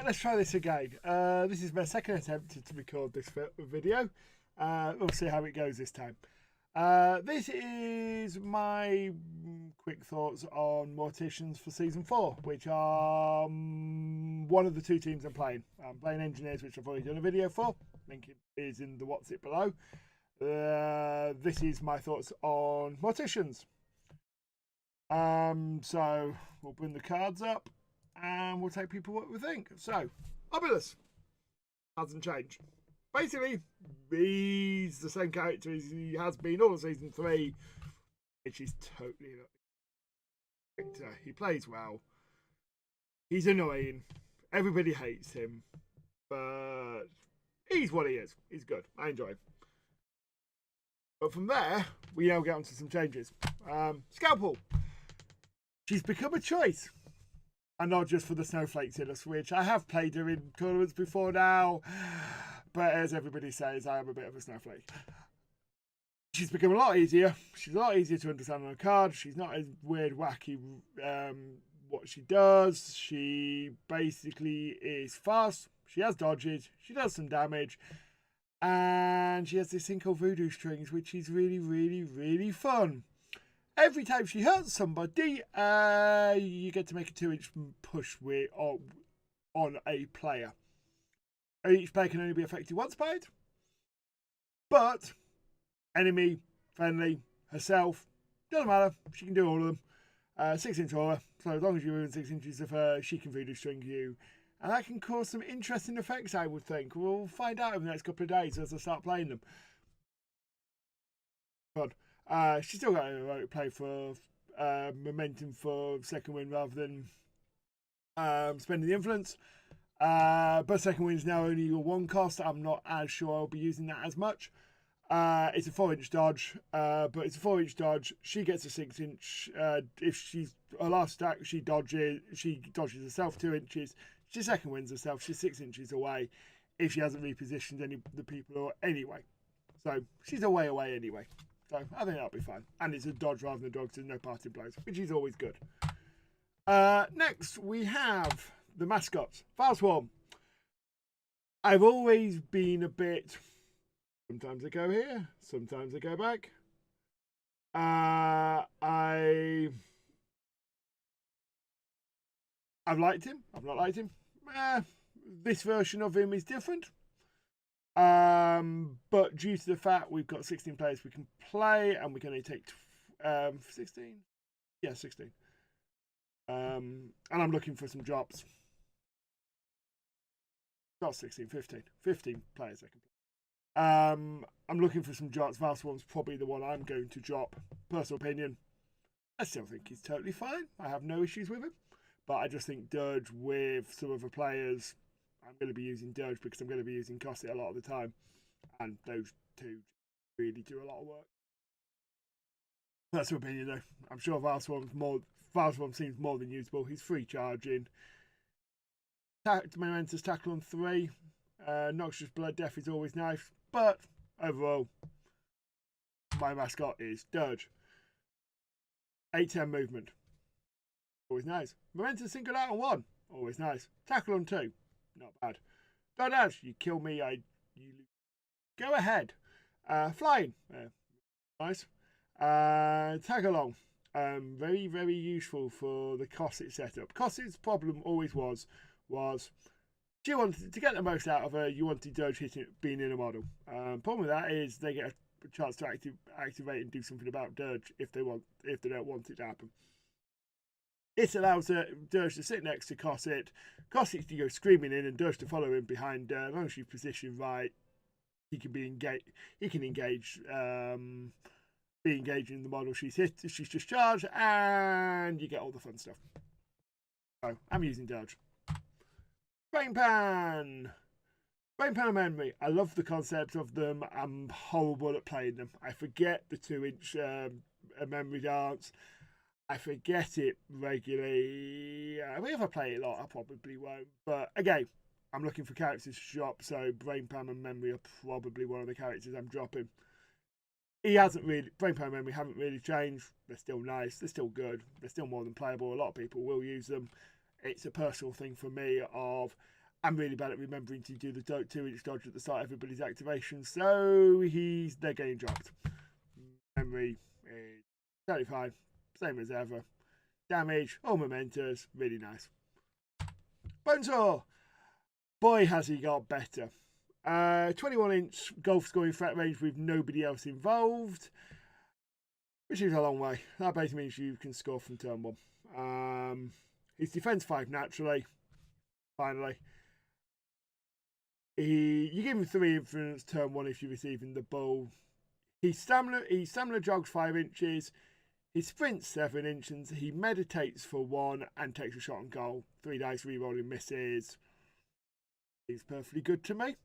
Right, let's try this again. This is my second attempt to record this video. We'll see how it goes this time. This is my quick thoughts on Morticians for Season 4, which are one of the two teams I'm playing. I'm playing Engineers, which I've already done a video for. Link is in the what's it below. This is my thoughts on Morticians. So we'll bring the cards up and we'll take people what we think. So, Obulus hasn't changed. Basically, he's the same character as he has been all of Season 3, which is totally not. He plays well. He's annoying. Everybody hates him. But he's what he is. He's good. I enjoy him. But from there, we now get on to some changes. Scalpel. She's become a choice. And not just for the snowflakes in a Switch. I have played her in tournaments before now. But as everybody says, I am a bit of a snowflake. She's become a lot easier. She's a lot easier to understand on a card. She's not as weird, wacky what she does. She basically is fast. She has dodges. She does some damage. And she has this thing called Voodoo Strings, which is really, really, really fun. Every time she hurts somebody, you get to make a 2-inch push on a player. Each player can only be affected once by it. But enemy, friendly, herself, doesn't matter. She can do all of them. 6-inch aura. So as long as you're within 6 inches of her, she can Voodoo String you. And that can cause some interesting effects, I would think. We'll find out in the next couple of days as I start playing them. God. She's still got a heroic play for momentum for second win rather than spending the influence. But second win is now only your 1 cost. I'm not as sure I'll be using that as much. It's a 4-inch dodge, but it's a 4-inch dodge. She gets a 6-inch. If she's her last stack, she dodges herself 2 inches. She second wins herself. She's 6 inches away if she hasn't repositioned any of the people anyway. So she's away anyway. So I think that'll be fine. And it's a dodge rather than a dodge, so there's no parting blows, which is always good. Next, we have the mascots. Fireswarm. I've always been a bit... Sometimes I go here, sometimes I go back. I've liked him. I've not liked him. This version of him is different. But due to the fact we've got 16 players we can play, and we can only take 16. Yeah, 16. And I'm looking for some drops. Not 16, 15. 15 players I can play. I'm looking for some drops. Valswarm's probably the one I'm going to drop. Personal opinion. I still think he's totally fine. I have no issues with him. But I just think Dirge with some other players, I'm going to be using Dirge because I'm going to be using Cosset a lot of the time. And those two really do a lot of work. That's my opinion though. I'm sure Valswarm seems more than usable. He's free charging. Momentous tackle on 3. Noxious Blood Death is always nice. But overall, my mascot is Dirge. 8-10 movement. Always nice. Momentum single out on 1. Always nice. Tackle on 2. Not bad. Dodge, you kill me, you lose. Go ahead. Flying. Nice. Tag along. Very, very useful for the Cosset setup. Cosset's problem always was she wanted to get the most out of her. You wanted Dirge being in a model. Problem with that is they get a chance to activate and do something about Dirge if they don't want it to happen. It allows Dirge to sit next to Cosset. Cosset to go screaming in and Dirge to follow him behind. As long as she's positioned right, he can be engaged. He can engage. Be engaging in the model she's hit. She's just charged, and you get all the fun stuff. So I'm using Dirge. Brain Pan and Memory. I love the concept of them. I'm horrible at playing them. I forget the 2-inch memory dance. I forget it regularly. If I play it a lot, I probably won't. But again, I'm looking for characters to drop, so Brain Pan and Memory are probably one of the characters I'm dropping. Brain Pan and Memory haven't really changed. They're still nice. They're still good. They're still more than playable. A lot of people will use them. It's a personal thing for me of I'm really bad at remembering to do the 2-inch dodge at the start of everybody's activation, so they're getting dropped. Memory is 35, same as ever. Damage, all mementos, really nice. Bonesaw, boy has he got better. 21-inch golf scoring threat range with nobody else involved, which is a long way. That basically means you can score from turn 1. His defense 5 naturally, finally. You give him 3 influence turn 1 if you're receiving the ball. His stamina jogs 5 inches. His sprint's 7 inches. He meditates for 1 and takes a shot on goal. 3 dice re-rolling misses. He's perfectly good to me.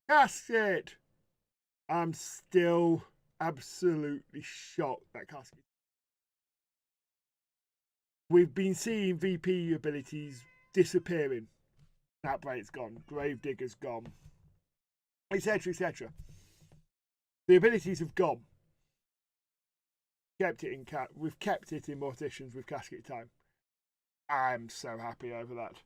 Casket. I'm still absolutely shocked that Casket. We've been seeing VP abilities disappearing. Snapbraid's gone. Gravedigger's gone. Etc. etc. The abilities have gone. We've kept it in Morticians with Casket Time. I'm so happy over that.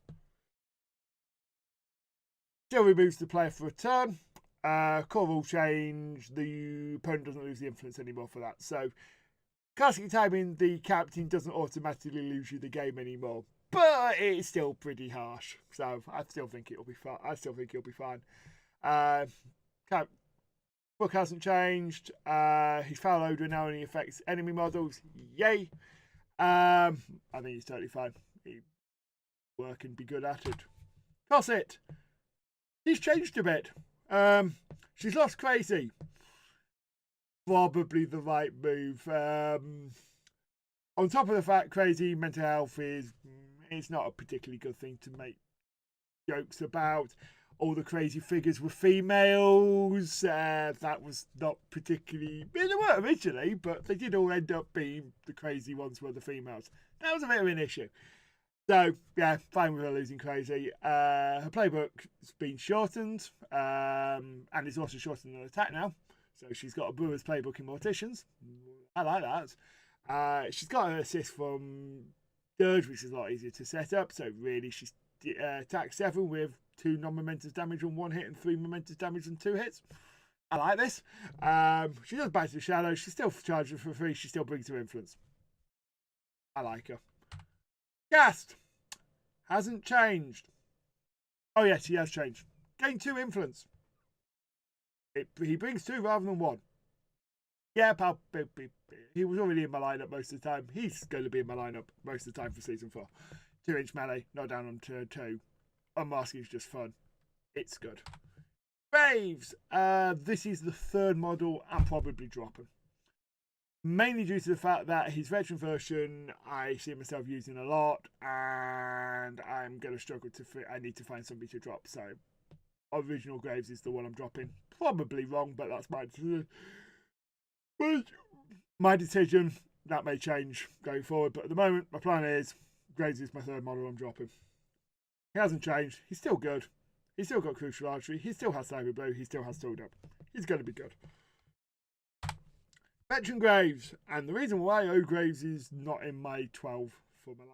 Still removes the player for a turn. Core rule change. The opponent doesn't lose the influence anymore for that. So, Casket Timing, the captain doesn't automatically lose you the game anymore. But it's still pretty harsh. So, I still think it'll be fine. Book hasn't changed. His foul odor now only affects enemy models. Yay! I think he's totally fine. He work and be good at it. Cosset. He's changed a bit. She's lost Crazy. Probably the right move. On top of the fact, Crazy mental health it's not a particularly good thing to make jokes about. All the crazy figures were females. That was not particularly... They were originally, but they did all end up being the crazy ones were the females. That was a bit of an issue. So, yeah, fine with her losing Crazy. Her playbook's been shortened, and it's also shortened in attack now. So she's got a Brewer's playbook in Morticians. I like that. She's got an assist from Dirge, which is a lot easier to set up. So really, she's attack 7 with 2 non-momentous damage on 1 hit and 3 momentous damage on 2 hits. I like this. She does Back to the Shadow. She's still charged for 3. She still brings her influence. I like her. Cast hasn't changed. Oh yes, he has changed. Gain 2 influence. He brings 2 rather than 1. Yeah, he was already in my lineup most of the time. He's going to be in my lineup most of the time for season 4. 2-inch melee, not down on turn 2. Unmasking is just fun. It's good. Braves. This is the 3rd model I'm probably dropping. Mainly due to the fact that his veteran version I see myself using a lot, and I'm going to struggle I need to find somebody to drop. So, original Graves is the one I'm dropping. Probably wrong, but that's my decision. That may change going forward, but at the moment, my plan is Graves is my 3rd model I'm dropping. He hasn't changed. He's still good. He's still got Crucial Archery. He still has Cyber Blow. He still has Tooled Up. He's going to be good. Veteran Graves. And the reason why Graves is not in my 12 for my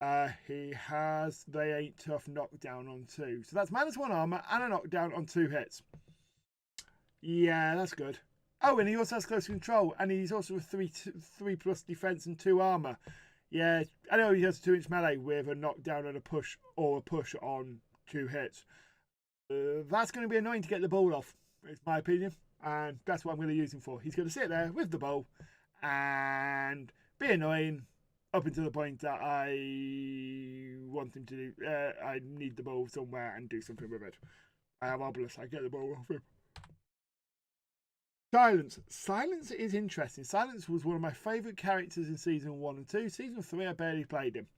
life. They ain't tough knockdown on 2. So that's -1 armor and a knockdown on 2 hits. Yeah, that's good. Oh, and he also has close control. And he's also a 3+ defense and 2 armor. Yeah, I know he has a 2-inch melee with a knockdown and a push on 2 hits. That's going to be annoying to get the ball off, is my opinion. And that's what I'm going to use him for. He's going to sit there with the ball and be annoying up until the point that I want him to do. I need the ball somewhere and do something with it. I have Obelisk. I get the ball off him. Silence. Silence is interesting. Silence was one of my favourite characters in Season 1 and 2. Season 3, I barely played him.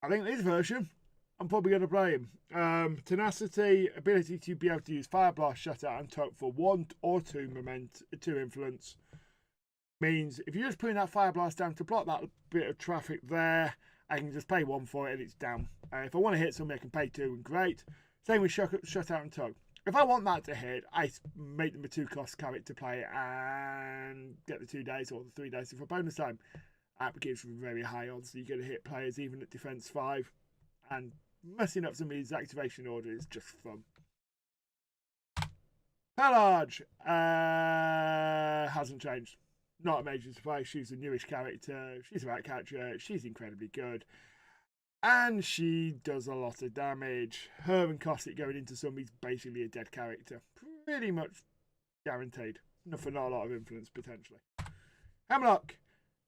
I think this version, I'm probably going to play him. Tenacity, ability to be able to use Fire Blast, Shutout, and Toke for 1 or 2 influence. Means if you're just putting that Fire Blast down to block that bit of traffic there, I can just pay 1 for it and it's down. If I want to hit somebody, I can pay 2 and great. Same with Shutout and Toke. If I want that to hit, I make them a 2-cost character play and get the 2 days or the 3 days for bonus time. That gives very high odds. So you're going to hit players even at defense 5, and messing up some of his activation order is just fun. Pelage hasn't changed. Not a major surprise. She's a newish character. She's a right catcher. She's incredibly good. And she does a lot of damage. Her and Cossack going into somebody's basically a dead character. Pretty much guaranteed. For not a lot of influence, potentially. Hemlock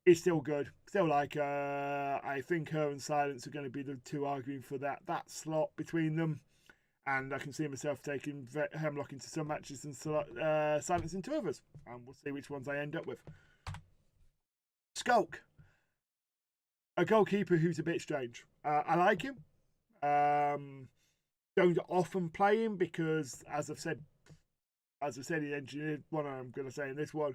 is still good. Still like her. I think her and Silence are going to be the two arguing for that slot between them. And I can see myself taking Hemlock into some matches and Silence into others. And we'll see which ones I end up with. Skulk. A goalkeeper who's a bit strange. I like him. Don't often play him because, as I said in Engineered one, I'm going to say in this one,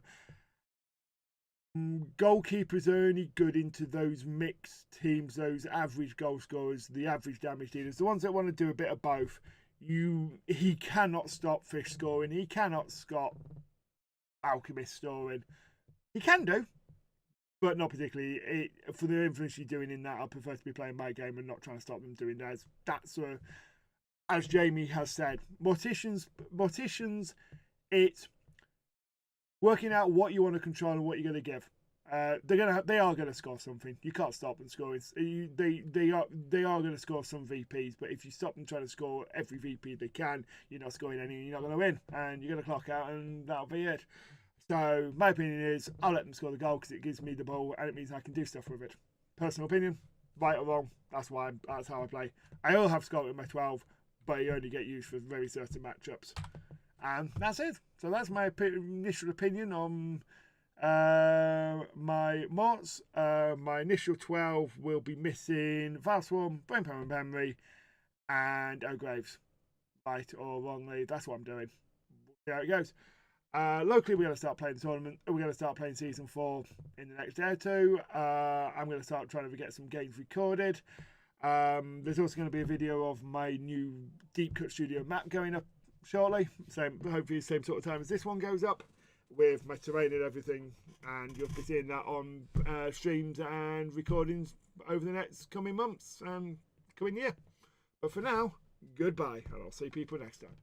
goalkeepers are only good into those mixed teams, those average goal scorers, the average damage dealers, the ones that want to do a bit of both. He cannot stop Fish scoring. He cannot stop Alchemist scoring. He can do, but not particularly. For the influence you're doing in that, I prefer to be playing my game and not trying to stop them doing theirs. That's as Jamie has said, Morticians, it's working out what you want to control and what you're going to give. They are going to score something. You can't stop them scoring. They are going to score some VPs, but if you stop them trying to score every VP they can, you're not scoring any. You're not going to win, and you're going to clock out, and that'll be it. So my opinion is I'll let them score the goal because it gives me the ball and it means I can do stuff with it. Personal opinion, right or wrong, that's how I play. I will have Scott with my 12, but you only get used for very certain matchups. And that's it. So that's my initial opinion on my Morts. My initial 12 will be missing Valswarm, Brainpower and Henry, and O'Graves. Right or wrongly, that's what I'm doing. See how it goes. Locally, we're going to start playing the tournament. We're going to start playing Season 4 in the next day or two. I'm going to start trying to get some games recorded. There's also going to be a video of my new Deep Cut Studio map going up shortly. Hopefully the same sort of time as this one goes up, with my terrain and everything. And you'll be seeing that on streams and recordings over the next coming months and coming year. But for now, goodbye, and I'll see people next time.